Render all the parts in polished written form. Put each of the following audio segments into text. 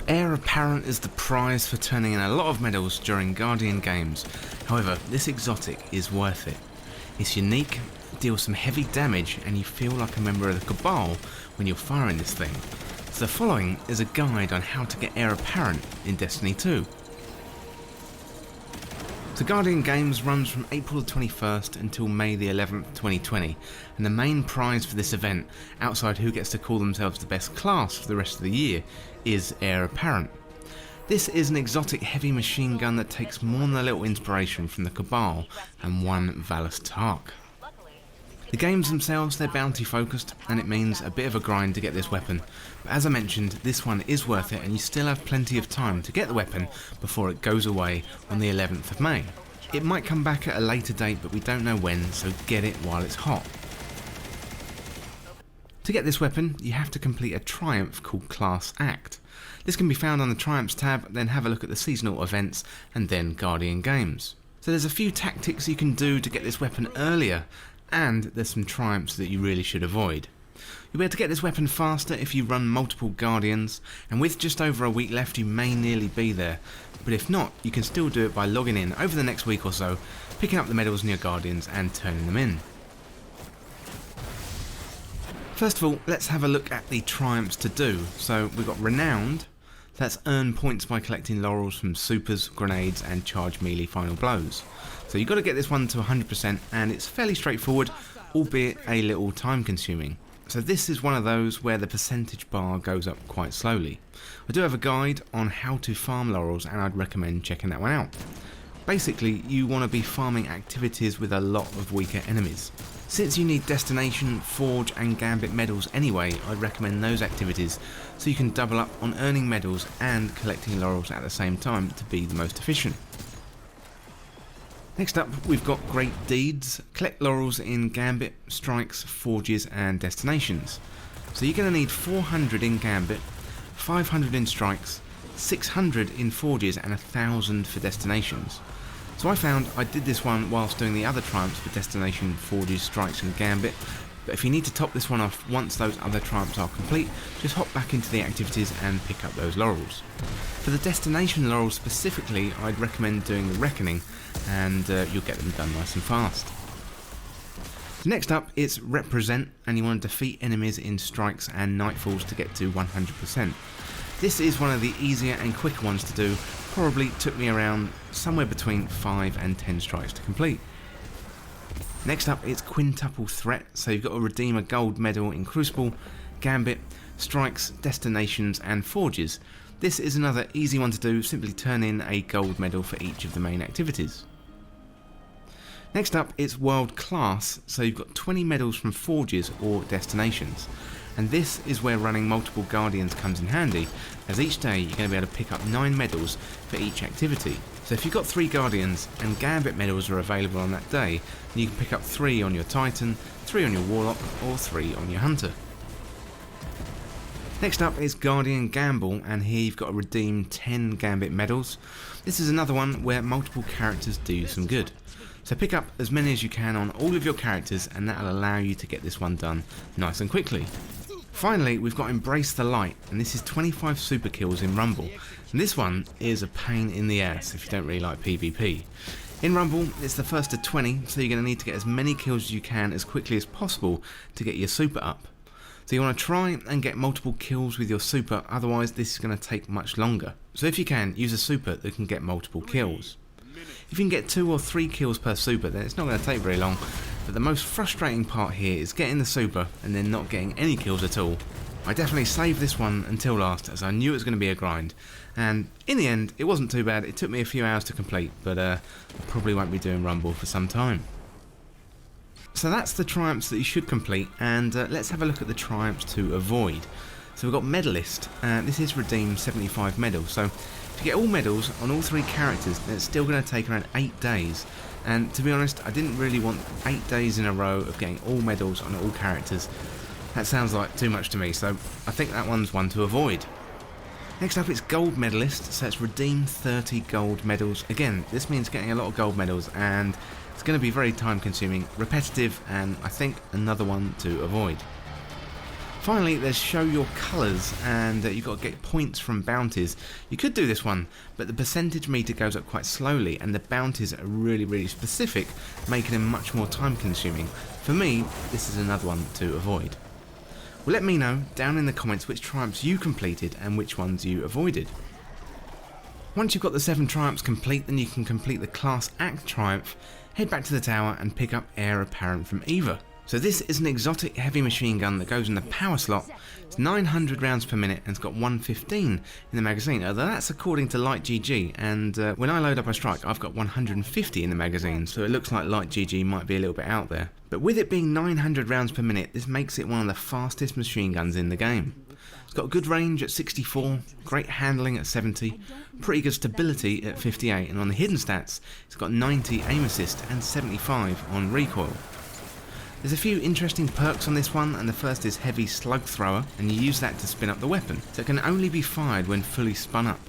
Heir Apparent is the prize for turning in a lot of medals during Guardian games. However, this exotic is worth it. It's unique, deals some heavy damage, and you feel like a member of the Cabal when you're firing this thing. So the following is a guide on how to get Heir Apparent in Destiny 2. So Guardian Games runs from April the 21st until May the 11th, 2020, and the main prize for this event, outside who gets to call themselves the best class for the rest of the year, is Heir Apparent. This is an exotic heavy machine gun that takes more than a little inspiration from the Cabal and one Valus Tark. The games themselves, they're bounty focused, and it means a bit of a grind to get this weapon, but as I mentioned, this one is worth it and you still have plenty of time to get the weapon before it goes away on the 11th of May. It might come back at a later date, but we don't know when, so get it while it's hot. To get this weapon, you have to complete a triumph called Class Act. This can be found on the Triumphs tab, then have a look at the seasonal events, and then Guardian Games. So there's a few tactics you can do to get this weapon earlier, and there's some triumphs that you really should avoid. You'll be able to get this weapon faster if you run multiple Guardians, and with just over a week left you may nearly be there, but if not, you can still do it by logging in over the next week or so, picking up the medals in your Guardians and turning them in. First of all, let's have a look at the triumphs to do. So we've got Renowned, that's earn points by collecting laurels from supers, grenades and charge melee final blows. So you've got to get this one to 100% and it's fairly straightforward, albeit a little time consuming. So this is one of those where the percentage bar goes up quite slowly. I do have a guide on how to farm laurels and I'd recommend checking that one out. Basically, you want to be farming activities with a lot of weaker enemies. Since you need Destination, Forge and Gambit medals anyway, I'd recommend those activities so you can double up on earning medals and collecting laurels at the same time to be the most efficient. Next up, we've got Great Deeds. Collect laurels in Gambit, Strikes, Forges and Destinations. So you're going to need 400 in Gambit, 500 in Strikes, 600 in Forges and 1000 for Destinations. So I found I did this one whilst doing the other triumphs for Destination, Forges, Strikes and Gambit, but if you need to top this one off once those other triumphs are complete, just hop back into the activities and pick up those laurels. For the Destination laurels specifically, I'd recommend doing the Reckoning, and you'll get them done nice and fast. So next up, it's Represent, and you want to defeat enemies in Strikes and Nightfalls to get to 100%. This is one of the easier and quicker ones to do, probably took me around somewhere between 5 and 10 strikes to complete. Next up, it's Quintuple Threat, so you've got to redeem a gold medal in Crucible, Gambit, Strikes, Destinations and Forges. This is another easy one to do, simply turn in a gold medal for each of the main activities. Next up, it's World Class, so you've got 20 medals from Forges or Destinations. And this is where running multiple Guardians comes in handy, as each day you're going to be able to pick up 9 medals for each activity. So if you've got 3 Guardians and Gambit medals are available on that day, then you can pick up 3 on your Titan, 3 on your Warlock or 3 on your Hunter. Next up is Guardian Gamble, and here you've got to redeem 10 Gambit medals. This is another one where multiple characters do some good. So pick up as many as you can on all of your characters and that'll allow you to get this one done nice and quickly. Finally, we've got Embrace the Light, and this is 25 super kills in Rumble. And this one is a pain in the ass if you don't really like PvP. In Rumble, it's the first of 20, so you're going to need to get as many kills as you can as quickly as possible to get your super up. So you want to try and get multiple kills with your super, otherwise this is going to take much longer. So if you can, use a super that can get multiple kills. If you can get 2 or 3 kills per super, then it's not going to take very long, but the most frustrating part here is getting the super and then not getting any kills at all. I definitely saved this one until last, as I knew it was going to be a grind, and in the end it wasn't too bad. It took me a few hours to complete, but I probably won't be doing Rumble for some time. So that's the triumphs that you should complete, and let's have a look at the triumphs to avoid. So we've got Medalist, this is redeem 75 medals, so if you get all medals on all 3 characters, then it's still going to take around 8 days. And to be honest, I didn't really want 8 days in a row of getting all medals on all characters. That sounds like too much to me, so I think that one's one to avoid. Next up, it's Gold Medalist, so it's redeem 30 gold medals. Again, this means getting a lot of gold medals, and it's going to be very time consuming, repetitive, and I think another one to avoid. Finally, there's show your colours, and you've got to get points from bounties. You could do this one, but the percentage meter goes up quite slowly, and the bounties are really specific, making them much more time consuming. For me, this is another one to avoid. Well, let me know down in the comments which triumphs you completed and which ones you avoided. Once you've got the 7 triumphs complete, then you can complete the Class Act triumph, head back to the tower and pick up Heir Apparent from Eva. So this is an exotic heavy machine gun that goes in the power slot. It's 900 rounds per minute and it's got 115 in the magazine, although that's according to Light GG, and when I load up a strike I've got 150 in the magazine, so it looks like Light GG might be a little bit out there. But with it being 900 rounds per minute, this makes it one of the fastest machine guns in the game. It's got good range at 64, great handling at 70, pretty good stability at 58, and on the hidden stats it's got 90 aim assist and 75 on recoil. There's a few interesting perks on this one, and the first is heavy slug thrower, and you use that to spin up the weapon, so it can only be fired when fully spun up.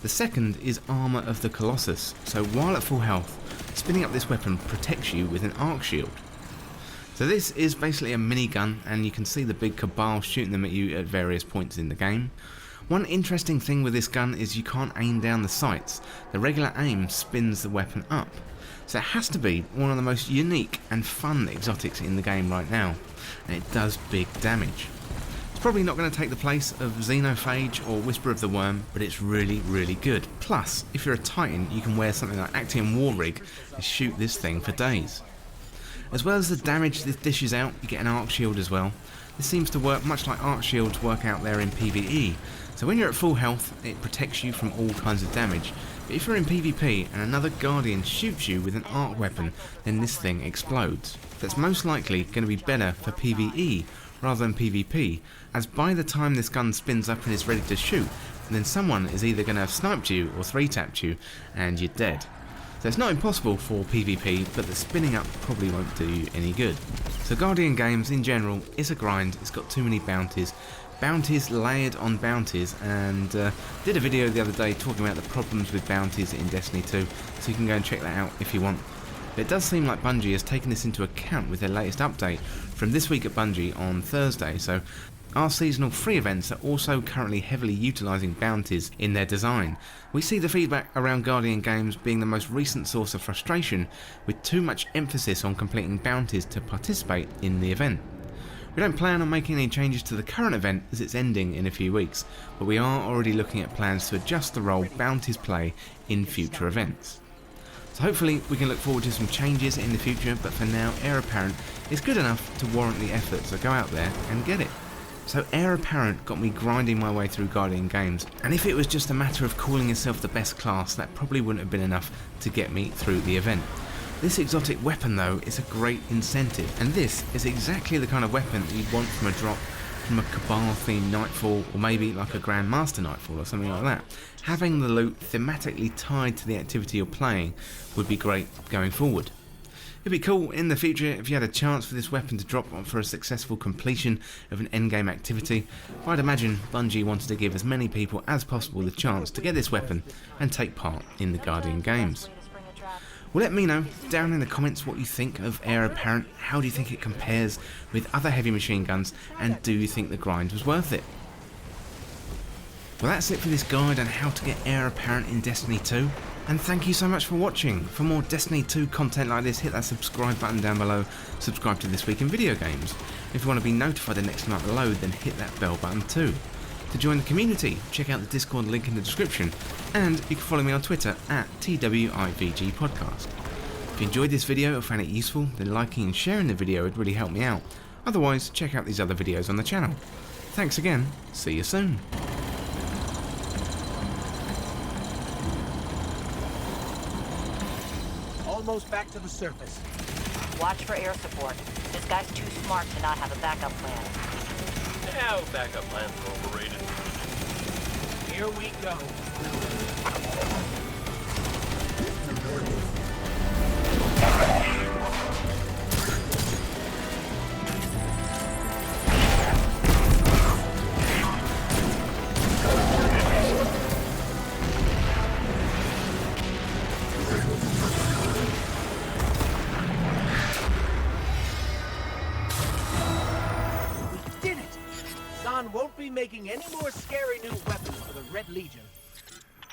The second is Armour of the Colossus, so while at full health, spinning up this weapon protects you with an arc shield. So this is basically a minigun, and you can see the big cabal shooting them at you at various points in the game. One interesting thing with this gun is you can't aim down the sights. The regular aim spins the weapon up. So it has to be one of the most unique and fun exotics in the game right now, and it does big damage. It's probably not going to take the place of Xenophage or Whisper of the Worm, but it's really good. Plus, if you're a Titan, you can wear something like Actium War Rig and shoot this thing for days. As well as the damage this dishes out, you get an arc shield as well. This seems to work much like arc shields work out there in PvE, so when you're at full health, it protects you from all kinds of damage. But if you're in PvP and another Guardian shoots you with an arc weapon, then this thing explodes. That's most likely going to be better for PvE rather than PvP, as by the time this gun spins up and is ready to shoot, then someone is either going to have sniped you or 3-tapped you and you're dead. So it's not impossible for PvP, but the spinning up probably won't do you any good. So Guardian games in general is a grind. It's got too many bounties layered on bounties, and did a video the other day talking about the problems with bounties in Destiny 2, so you can go and check that out if you want. But it does seem like Bungie has taken this into account with their latest update from this week at Bungie on Thursday, so our seasonal free events are also currently heavily utilising bounties in their design. We see the feedback around Guardian games being the most recent source of frustration, with too much emphasis on completing bounties to participate in the event. We don't plan on making any changes to the current event as it's ending in a few weeks, but we are already looking at plans to adjust the role bounties play in future events. So hopefully we can look forward to some changes in the future, but for now Heir Apparent is good enough to warrant the effort, so go out there and get it. So Heir Apparent got me grinding my way through Guardian games, and if it was just a matter of calling yourself the best class, that probably wouldn't have been enough to get me through the event. This exotic weapon though is a great incentive, and this is exactly the kind of weapon that you'd want from a drop from a Cabal themed Nightfall, or maybe like a Grandmaster Nightfall or something like that. Having the loot thematically tied to the activity you're playing would be great going forward. It'd be cool in the future if you had a chance for this weapon to drop for a successful completion of an endgame activity. I'd imagine Bungie wanted to give as many people as possible the chance to get this weapon and take part in the Guardian games. Well, let me know down in the comments what you think of Heir Apparent. How do you think it compares with other heavy machine guns, and do you think the grind was worth it? Well, that's it for this guide on how to get Heir Apparent in Destiny 2, and thank you so much for watching. For more Destiny 2 content like this, hit that subscribe button down below, subscribe to This Week in Video Games. If you want to be notified the next time I upload, then hit that bell button too. To join the community, check out the Discord link in the description, and you can follow me on Twitter at TWIVG Podcast. If you enjoyed this video or found it useful, then liking and sharing the video would really help me out. Otherwise, check out these other videos on the channel. Thanks again, see you soon. Almost back to the surface. Watch for air support. This guy's too smart to not have a backup plan. Yeah, backup plans are overrated. Here we go. making any more scary new weapons for the Red Legion.